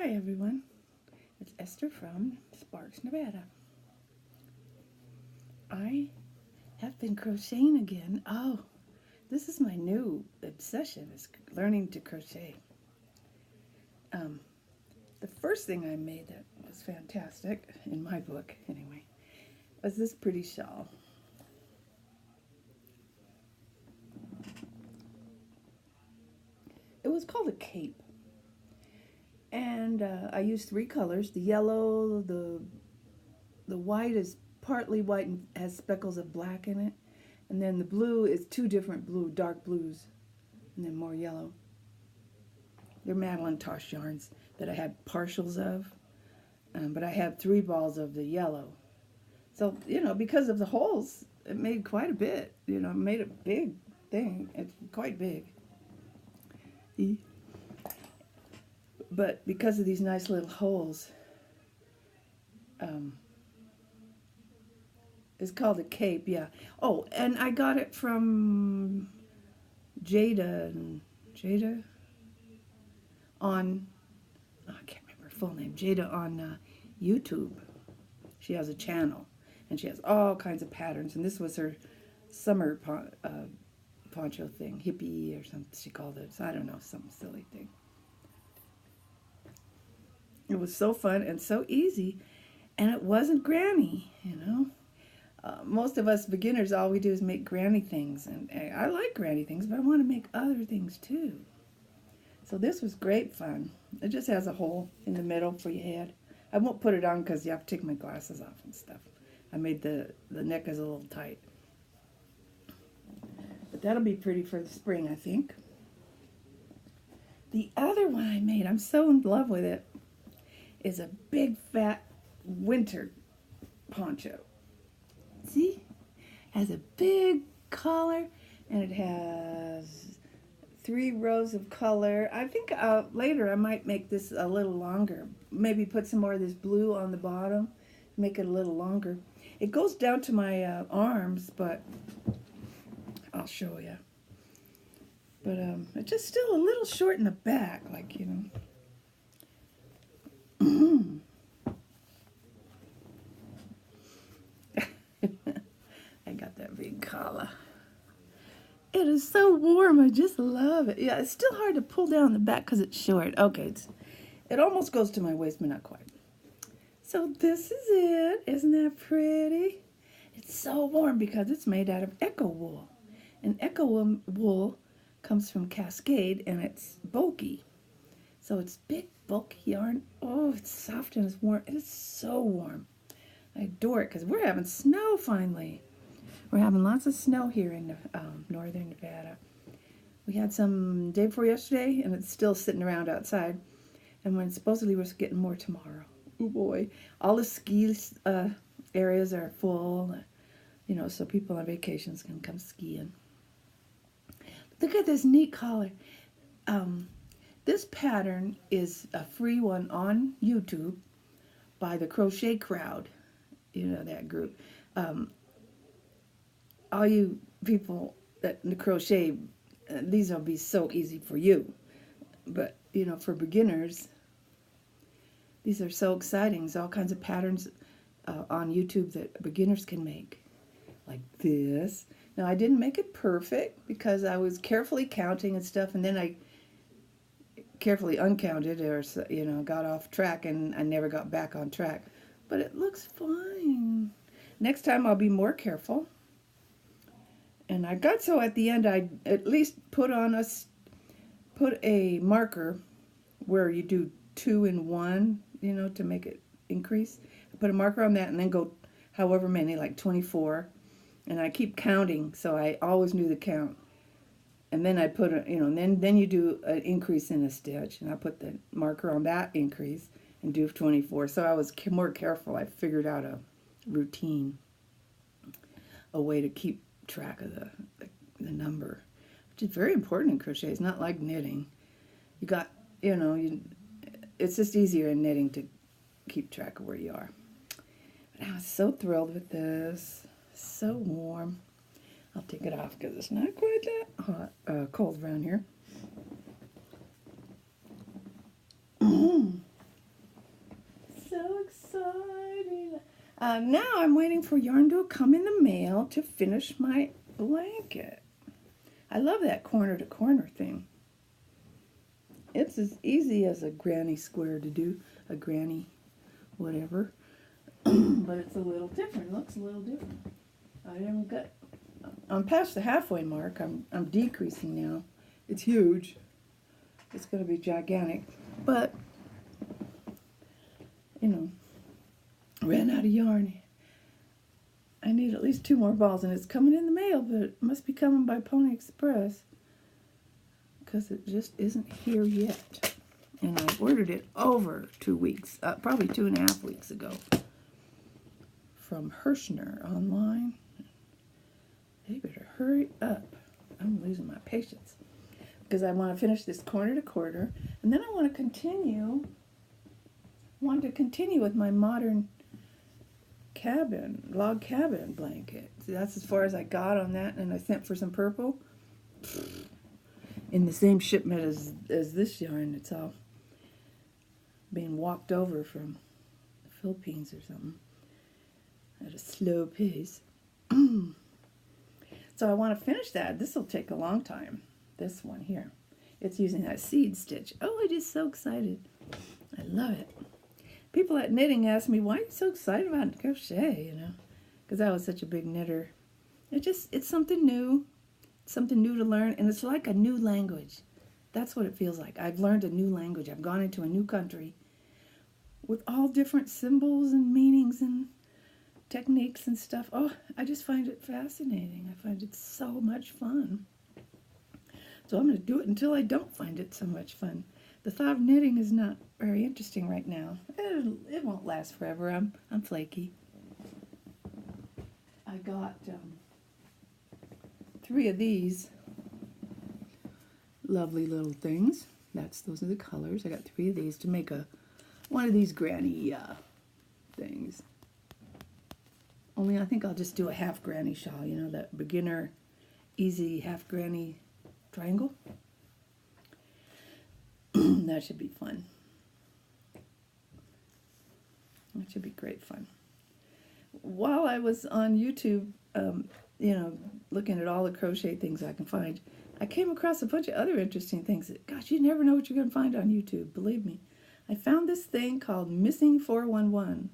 Hi everyone, it's Esther from Sparks, Nevada. I have been crocheting again. Oh, this is my new obsession, is learning to crochet. Um, the first thing I made that was fantastic, in my book anyway, was this pretty shawl. It was called a cape. And I used three colors. The yellow, the white is partly white and has speckles of black in it. And then the blue is two different dark blues, and then more yellow. They're Madeline Tosh yarns that I had partials of, but I had 3 balls of the yellow. So, because of the holes, it made quite a bit. It made a big thing. It's quite big. But because of these nice little holes, it's called a cape, yeah. Oh, and I got it from Jada on, I can't remember her full name, Jada on YouTube. She has a channel, and she has all kinds of patterns, and this was her summer poncho thing, hippie or something she called it. So I don't know, some silly thing. It was so fun and so easy, and it wasn't granny, most of us beginners, all we do is make granny things, and I like granny things, but I want to make other things too. So this was great fun. It just has a hole in the middle for your head. I won't put it on because you have to take my glasses off and stuff. I made the neck is a little tight. But that'll be pretty for the spring, I think. The other one I made, I'm so in love with it, is a big fat winter poncho. See? It has a big collar, and it has 3 rows of color. I think later I might make this a little longer. Maybe put some more of this blue on the bottom, make it a little longer. It goes down to my arms, but I'll show you. But it's just still a little short in the back, I got that big collar. It is so warm. I just love it. Yeah, it's still hard to pull down the back because it's short. Okay, it almost goes to my waist, but not quite. So this is it. Isn't that pretty? It's so warm because it's made out of echo wool. And echo wool comes from Cascade, and it's bulky. So it's big, bulky yarn. Oh, it's soft and it's warm. It is so warm. I adore it because we're having snow finally. We're having lots of snow here in northern Nevada. We had some day before yesterday, and it's still sitting around outside. And when supposedly we're getting more tomorrow. Oh boy. All the ski areas are full, so people on vacations can come skiing. Look at this neat collar. This pattern is a free one on YouTube by the Crochet Crowd, that group. All you people that crochet, these will be so easy for you. But, for beginners, these are so exciting. There's all kinds of patterns on YouTube that beginners can make, like this. Now, I didn't make it perfect because I was carefully counting and stuff, and then I carefully uncounted or, got off track, and I never got back on track. But it looks fine. Next time I'll be more careful. And I got so at the end, I at least put a marker where you do 2 in 1, to make it increase. I put a marker on that and then go however many, like 24. And I keep counting, so I always knew the count. And then I put then you do an increase in a stitch, and I put the marker on that increase and do 24. So I was more careful. I figured out a routine, a way to keep track of the number, which is very important in crochet. It's not like knitting. You got, it's just easier in knitting to keep track of where you are. But I was so thrilled with this. So warm. I'll take it off because it's not quite that cold around here. exciting. Now I'm waiting for yarn to come in the mail to finish my blanket. I love that corner to corner thing. It's as easy as a granny square to do, a granny whatever, but it's a little different. It looks a little different. I'm past the halfway mark. I'm decreasing now. It's huge. It's going to be gigantic, but you know, ran out of yarn. I need at least 2 more balls, and it's coming in the mail, but it must be coming by Pony Express because it just isn't here yet. And I ordered it over 2 weeks, probably 2.5 weeks ago from Hirschner online. They better hurry up. I'm losing my patience because I want to finish this corner to corner, and then I want to continue with my modern log cabin blanket. So that's as far as I got on that, and I sent for some purple in the same shipment as this yarn. It's all being walked over from the Philippines or something at a slow pace. So I want to finish that. This will take a long time. This one here. It's using that seed stitch. Oh, I'm just so excited. I love it. People at knitting ask me, why are you so excited about crochet, you know? Because I was such a big knitter. It's something new. Something new to learn, and it's like a new language. That's what it feels like. I've learned a new language. I've gone into a new country with all different symbols and meanings and techniques and stuff. Oh, I just find it fascinating. I find it so much fun. So I'm going to do it until I don't find it so much fun. The thought of knitting is not very interesting right now. It won't last forever. I'm flaky. I got 3 of these lovely little things. Those are the colors. I got 3 of these to make one of these granny things. Only I think I'll just do a half granny shawl. You know, that beginner, easy half granny triangle. That should be fun. That should be great fun. While I was on YouTube, you know, looking at all the crochet things I can find, I came across a bunch of other interesting things that, gosh, you never know what you're going to find on YouTube, believe me. I found this thing called Missing 411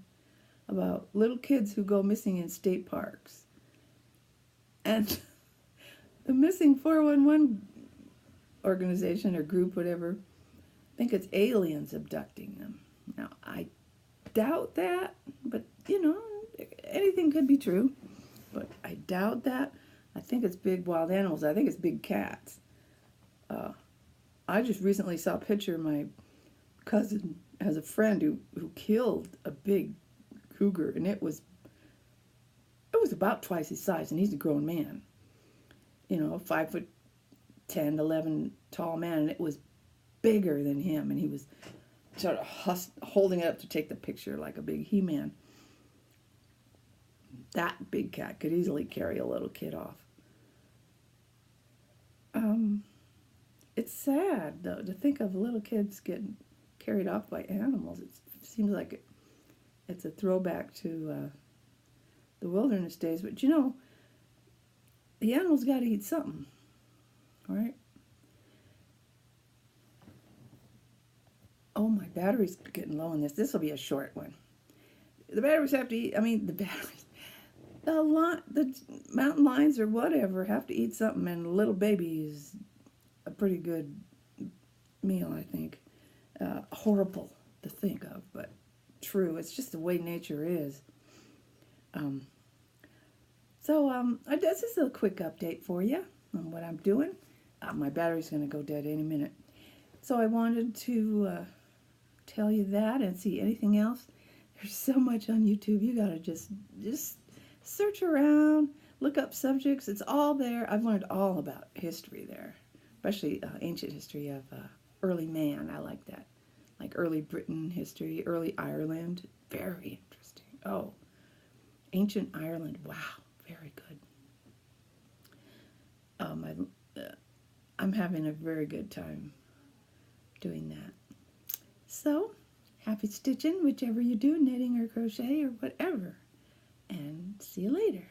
about little kids who go missing in state parks. And the Missing 411 organization or group, whatever, I think it's aliens abducting them. Now, I doubt that, but, you know, anything could be true. But I doubt that. I think it's big wild animals. I think it's big cats. I just recently saw a picture of my cousin has a friend who killed a big cougar, and it was about twice his size, and he's a grown man. You know, 5'10", 11 tall man, and it was bigger than him, and he was sort of holding it up to take the picture like a big He-Man. That big cat could easily carry a little kid off. It's sad, though, to think of little kids getting carried off by animals. It seems like it's a throwback to the wilderness days. But, you know, the animals got to eat something, right? Oh, my battery's getting low on this. This will be a short one. The batteries have to eat, the mountain lions or whatever have to eat something, and a little baby is a pretty good meal, I think. Horrible to think of, but true. It's just the way nature is. This is a quick update for you on what I'm doing. My battery's going to go dead any minute. So I wanted to tell you that and see anything else. There's so much on YouTube. You got to just search around, look up subjects. It's all there. I've learned all about history there, especially ancient history of early man. I like that. Like early Britain history, early Ireland. Very interesting. Oh, ancient Ireland. Wow, very good. I'm having a very good time doing that. So, Happy stitching, whichever you do, knitting or crochet or whatever. And see you later.